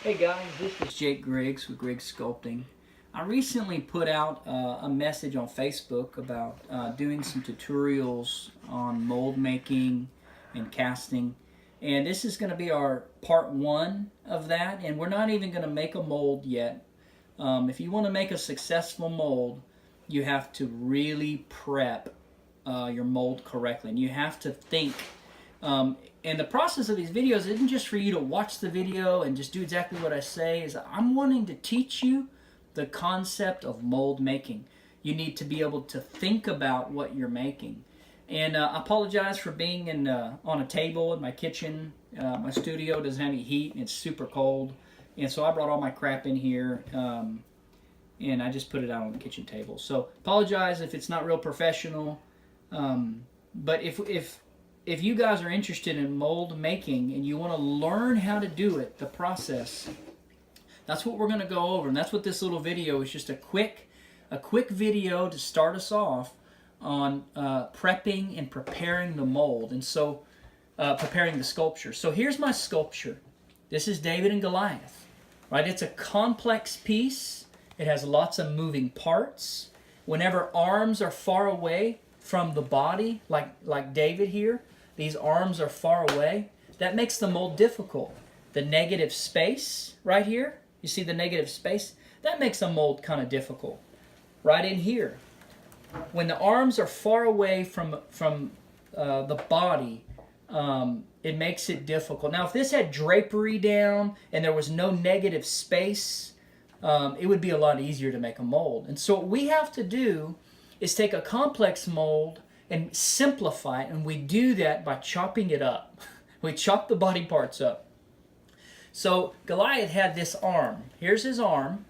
Hey guys, this is Jake Griggs with Griggs Sculpting. I recently put out a message on Facebook about doing some tutorials on mold making and casting. And this is going to be our part one of that, and we're not even going to make a mold yet. If you want to make a successful mold, you have to really prep your mold correctly, and you have to think. And the process of these videos isn't just for you to watch the video and just do exactly what I say. Is I'm wanting to teach you the concept of mold making. You need to be able to think about what you're making. And I apologize for being on a table in my kitchen. My studio doesn't have any heat and it's super cold. And so I brought all my crap in here and I just put it out on the kitchen table. So apologize if it's not real professional. But if you guys are interested in mold making and you want to learn how to do it, the process, that's what we're going to go over. And that's what this little video is, just a quick video to start us off on prepping and preparing the mold. And so preparing the sculpture. So here's my sculpture. This is David and Goliath, right? It's a complex piece. It has lots of moving parts. Whenever arms are far away from the body, like David here, these arms are far away, that makes the mold difficult. The negative space right here, you see the negative space? That makes a mold kind of difficult. Right in here, when the arms are far away from the body, it makes it difficult. Now, if this had drapery down and there was no negative space, it would be a lot easier to make a mold. And so what we have to do is take a complex mold and simplify it, and we do that by chopping it up. We chop the body parts up. So Goliath had this arm. Here's his arm,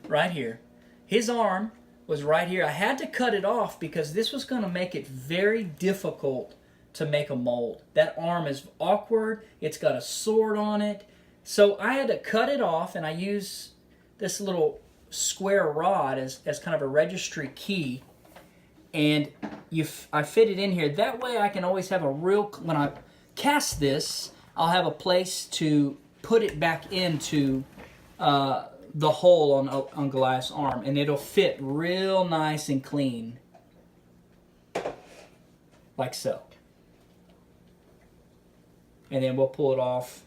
right here. His arm was right here. I had to cut it off because this was going to make it very difficult to make a mold. That arm is awkward. It's got a sword on it. So I had to cut it off, and I use this little square rod as kind of a registry key. And I fit it in here. That way I can always have when I cast this, I'll have a place to put it back into the hole on Goliath's arm. And it'll fit real nice and clean. Like so. And then we'll pull it off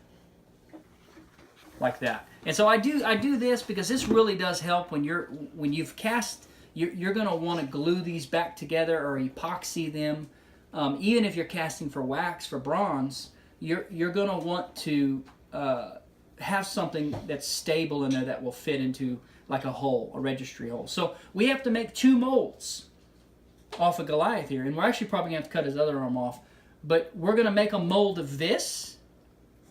like that. And so I do this because this really does help when you've cast. You're going to want to glue these back together or epoxy them. Even if you're casting for wax, for bronze, you're going to want to have something that's stable in there that will fit into like a hole, a registry hole. So we have to make 2 molds off of Goliath here, and we're actually probably going to have to cut his other arm off. But we're going to make a mold of this,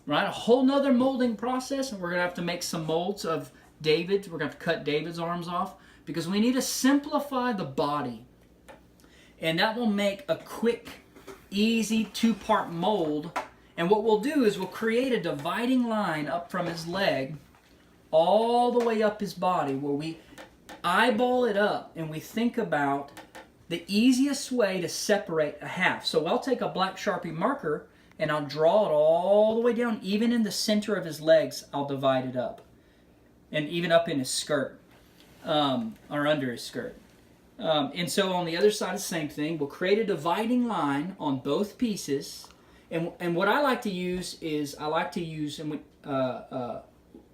right? A whole nother molding process, and we're going to have to make some molds of David. We're going to have to cut David's arms off, because we need to simplify the body. And that will make a quick, easy 2-part mold. And what we'll do is we'll create a dividing line up from his leg all the way up his body, where we eyeball it up and we think about the easiest way to separate a half. So I'll take a black Sharpie marker and I'll draw it all the way down, even in the center of his legs. I'll divide it up, and even up in his skirt. Or under his skirt. And so on the other side, the same thing. We'll create a dividing line on both pieces. And what I like to use is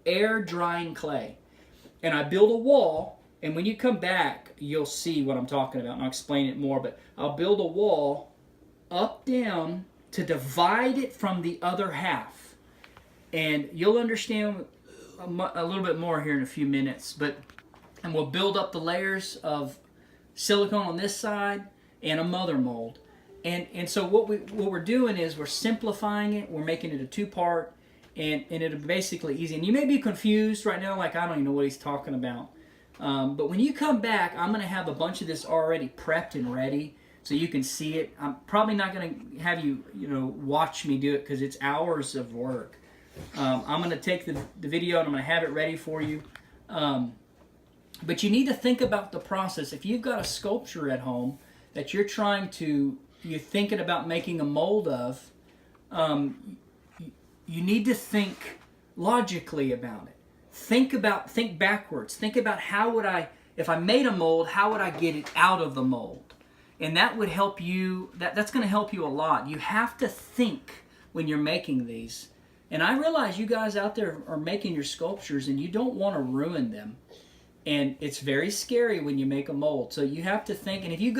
air drying clay. And I build a wall, and when you come back, you'll see what I'm talking about, and I'll explain it more. But I'll build a wall up, down, to divide it from the other half. And you'll understand a little bit more here in a few minutes. And we'll build up the layers of silicone on this side and a mother mold. And so what we're doing is we're simplifying it. We're making it a 2-part, and it'll be basically easy. And you may be confused right now, like I don't even know what he's talking about. But when you come back, I'm going to have a bunch of this already prepped and ready so you can see it. I'm probably not going to have you watch me do it because it's hours of work. I'm going to take the video and I'm going to have it ready for you. But you need to think about the process. If you've got a sculpture at home that you're thinking about making a mold of, you need to think logically about it. think backwards. Think about how would I, if I made a mold, how would I get it out of the mold? And that would help you, that's going to help you a lot. You have to think when you're making these. And I realize you guys out there are making your sculptures and you don't want to ruin them. And it's very scary when you make a mold. So you have to think, and if you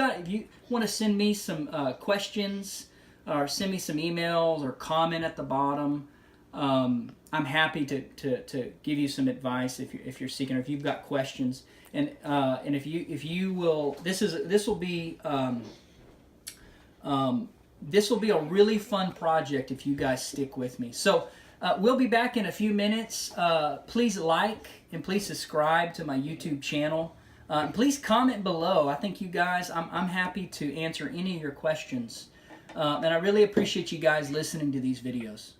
want to send me some questions or send me some emails or comment at the bottom, I'm happy to give you some advice if you're seeking, or if you've got questions. And if you will, this will be a really fun project if you guys stick with me. So we'll be back in a few minutes. Please like and please subscribe to my YouTube channel. Please comment below. I think you guys, I'm happy to answer any of your questions. And I really appreciate you guys listening to these videos.